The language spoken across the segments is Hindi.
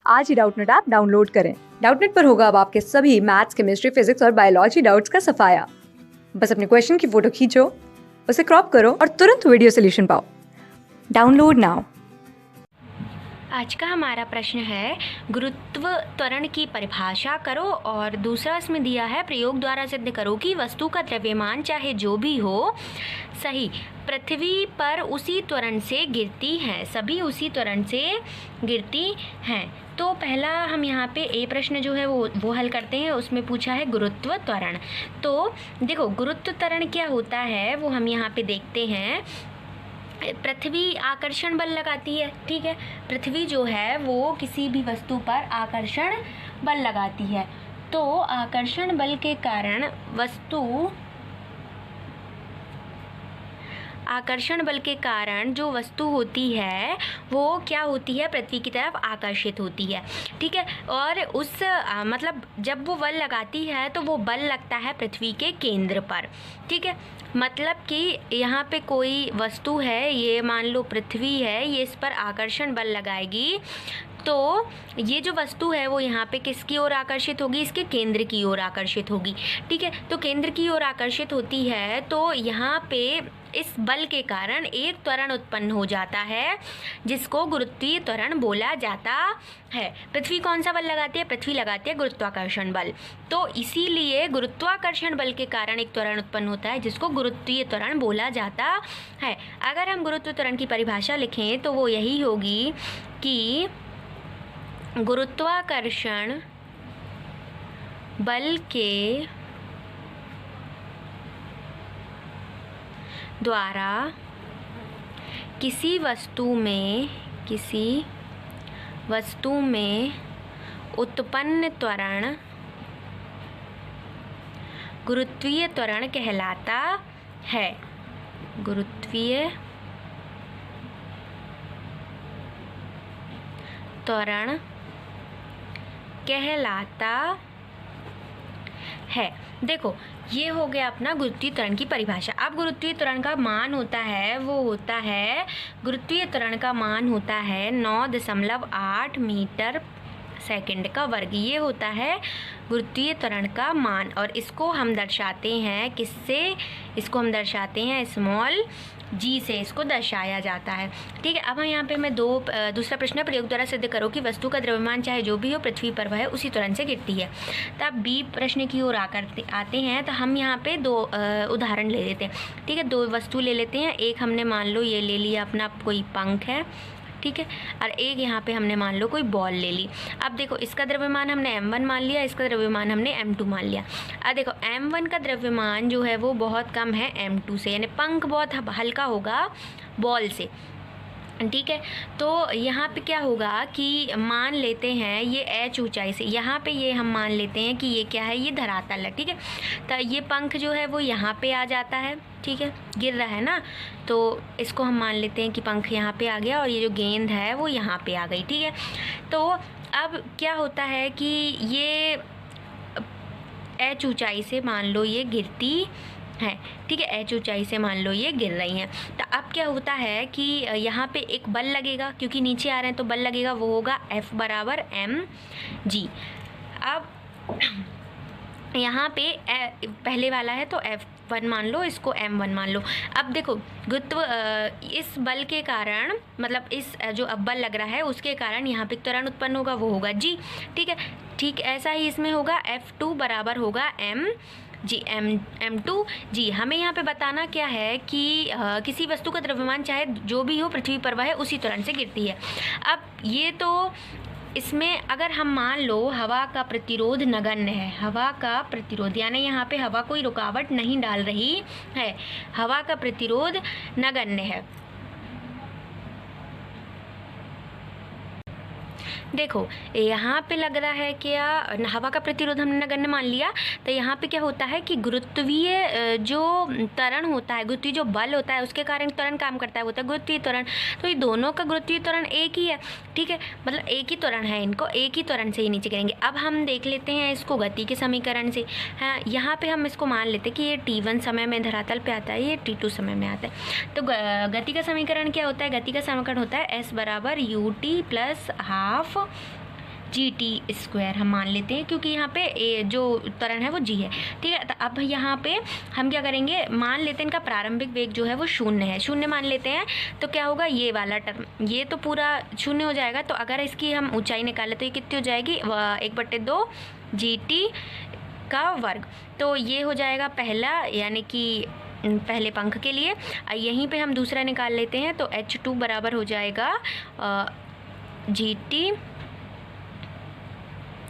आज ही डाउटनेट ऐप डाउनलोड करें। डाउटनेट पर होगा अब आपके सभी मैथ्स, केमिस्ट्री, फिजिक्स और बायोलॉजी डाउट्स का सफाया। बस अपने क्वेश्चन की फोटो खींचो, उसे क्रॉप करो और तुरंत वीडियो सोल्यूशन पाओ। Download now. आज का हमारा प्रश्न है गुरुत्व त्वरण की परिभाषा करो, और दूसरा इसमें दिया है प्रयोग द्वारा सिद्ध करो कि वस्तु का द्रव्यमान चाहे जो भी हो सही पृथ्वी पर उसी त्वरण से गिरती हैं, सभी उसी त्वरण से गिरती हैं। तो पहला हम यहाँ पे ए प्रश्न जो है वो हल करते हैं। उसमें पूछा है गुरुत्व त्वरण। तो देखो गुरुत्व त्वरण क्या होता है वो हम यहाँ पे देखते हैं। पृथ्वी आकर्षण बल लगाती है, ठीक है। पृथ्वी जो है वो किसी भी वस्तु पर आकर्षण बल लगाती है। तो आकर्षण बल के कारण जो वस्तु होती है वो क्या होती है, पृथ्वी की तरफ आकर्षित होती है, ठीक है। और उस मतलब जब वो बल लगाती है तो वो बल लगता है पृथ्वी के केंद्र पर, ठीक है। मतलब कि यहाँ पे कोई वस्तु है, ये मान लो पृथ्वी है, ये इस पर आकर्षण बल लगाएगी तो ये जो वस्तु है वो यहाँ पे किसकी ओर आकर्षित होगी, इसके केंद्र की ओर आकर्षित होगी, ठीक है। तो केंद्र की ओर आकर्षित होती है तो यहाँ पे इस बल के कारण एक त्वरण उत्पन्न हो जाता है जिसको गुरुत्वीय त्वरण बोला जाता है। पृथ्वी कौन सा बल लगाती है, पृथ्वी लगाती है गुरुत्वाकर्षण बल। तो इसीलिए गुरुत्वाकर्षण बल के कारण एक त्वरण उत्पन्न होता है जिसको गुरुत्वीय त्वरण बोला जाता है। अगर हम गुरुत्व त्वरण की परिभाषा लिखें तो वो यही होगी कि गुरुत्वाकर्षण बल के द्वारा किसी वस्तु में उत्पन्न त्वरण गुरुत्वीय त्वरण कहलाता है। गुरुत्वीय त्वरण कहलाता है। देखो ये हो गया अपना गुरुत्वीय त्वरण की परिभाषा। अब गुरुत्वीय त्वरण का मान होता है गुरुत्वीय त्वरण का मान होता है 9.8 मीटर सेकंड का वर्ग। ये होता है गुरुत्वीय त्वरण का मान, और इसको हम दर्शाते हैं किससे, इसको हम दर्शाते हैं स्मॉल जी से, इसको दर्शाया जाता है, ठीक है। अब हम यहाँ पे मैं दूसरा प्रश्न प्रयोग द्वारा सिद्ध करो कि वस्तु का द्रव्यमान चाहे जो भी हो पृथ्वी पर वह उसी त्वरण से गिरती है। तो अब बी प्रश्न की ओर आते हैं। तो हम यहाँ पे दो उदाहरण ले लेते हैं, ठीक है। दो वस्तु ले लेते हैं। एक हमने मान लो ये ले लिया अपना कोई पंख है, ठीक है, और एक यहाँ पे हमने मान लो कोई बॉल ले ली। अब देखो इसका द्रव्यमान हमने m1 मान लिया, इसका द्रव्यमान हमने m2 मान लिया। अब देखो m1 का द्रव्यमान जो है वो बहुत कम है m2 से, यानी पंख बहुत हल्का होगा बॉल से, ठीक है। तो यहाँ पे क्या होगा कि मान लेते हैं ये h ऊंचाई से, यहाँ पे ये हम मान लेते हैं कि ये क्या है, ये धरातल है, ठीक है। तो ये पंख जो है वो यहाँ पे आ जाता है, ठीक है, गिर रहा है ना, तो इसको हम मान लेते हैं कि पंख यहाँ पे आ गया और ये जो गेंद है वो यहाँ पे आ गई, ठीक है। तो अब क्या होता है कि ये h ऊंचाई से मान लो ये गिरती है, ठीक है, h ऊंचाई से मान लो ये गिर रही हैं। तो अब क्या होता है कि यहाँ पे एक बल लगेगा, क्योंकि नीचे आ रहे हैं तो बल लगेगा, वो होगा F बराबर mg। अब यहाँ पे पहले वाला है तो F1 मान लो, इसको m1 मान लो। अब देखो गुरुत्व इस बल के कारण, मतलब इस जो अब बल लग रहा है उसके कारण यहाँ पे त्वरण उत्पन्न होगा, वो होगा g, ठीक है। ठीक ऐसा ही इसमें होगा F2 बराबर होगा m2 जी। हमें यहाँ पे बताना क्या है कि किसी वस्तु का द्रव्यमान चाहे जो भी हो पृथ्वी पर वह उसी त्वरण से गिरती है। अब ये तो इसमें अगर हम मान लो हवा का प्रतिरोध नगण्य है, हवा का प्रतिरोध यानी यहाँ पे हवा कोई रुकावट नहीं डाल रही है, हवा का प्रतिरोध नगण्य है। देखो यहाँ पे लग रहा है क्या, हवा का प्रतिरोध हमने नगण्य मान लिया, तो यहाँ पे क्या होता है कि गुरुत्वीय जो त्वरण होता है, गुरुत्वीय जो बल होता है उसके कारण त्वरण काम करता है, वो होता है गुरुत्वीय त्वरण। तो ये दोनों का गुरुत्वीय त्वरण एक ही है, ठीक है, मतलब एक ही त्वरण है, इनको एक ही त्वरण से ही नीचे गिरेंगे। अब हम देख लेते हैं इसको गति के समीकरण से। हाँ, यहाँ पे हम इसको मान लेते हैं कि ये t1 समय में धरातल पे आता है, ये t2 समय में आता है। तो गति का समीकरण क्या होता है, गति का समीकरण होता है s बराबर ut plus half G T square हम मान लेते हैं, क्योंकि यहाँ पे जो त्वरण है वो जी है। ठीक है, तो अब यहाँ पे हम क्या करेंगे, मान लेते हैं इनका प्रारंभिक वेग जो है वो 0 है, 0 मान लेते हैं। तो क्या होगा, ये वाला टर्म ये तो पूरा 0 हो जाएगा। तो अगर इसकी हम ऊंचाई निकालें तो ये कितनी हो जाएगी, 1/2 जी टी का वर्ग। तो ये हो जाएगा पहला, यानी कि पहले पंख के लिए। यहीं पे हम दूसरा निकाल लेते हैं, तो H2 बराबर हो जाएगा जी टी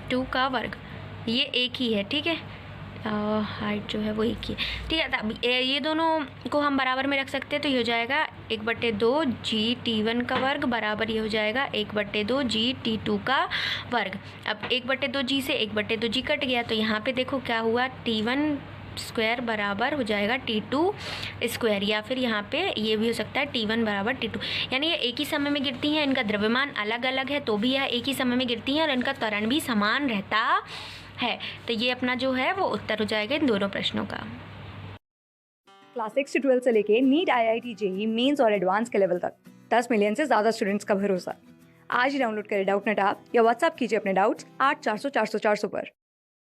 2 का वर्ग। ये एक ही है, ठीक है, हाइट जो है वो एक ही है। ठीक है, तब ये दोनों को हम बराबर में रख सकते हैं। तो ये हो जाएगा 1/2 जी T1 का वर्ग बराबर ये हो जाएगा 1/2 जी T2 का वर्ग। अब 1/2 जी से 1/2 जी कट गया, तो यहाँ पे देखो क्या हुआ, T1 स्क्वायर बराबर हो जाएगा T2 स्क्वायर, या फिर यहाँ पे ये भी हो सकता है T1 बराबर T2। यानी ये एक ही समय में गिरती हैं, इनका द्रव्यमान अलग अलग है तो भी यह एक ही समय में गिरती हैं और इनका त्वरण भी समान रहता है। तो ये अपना जो है वो उत्तर हो जाएगा इन दोनों प्रश्नों का। क्लास 6 से 12 से लेके नीट, IIT, जेईई मेंस और एडवांस के लेवल तक 10 मिलियन से ज़्यादा स्टूडेंट्स का भरोसा। आज ही डाउनलोड करें डाउटनेट ऐप या व्हाट्सएप कीजिए अपने डाउट्स 8400 400 400 पर।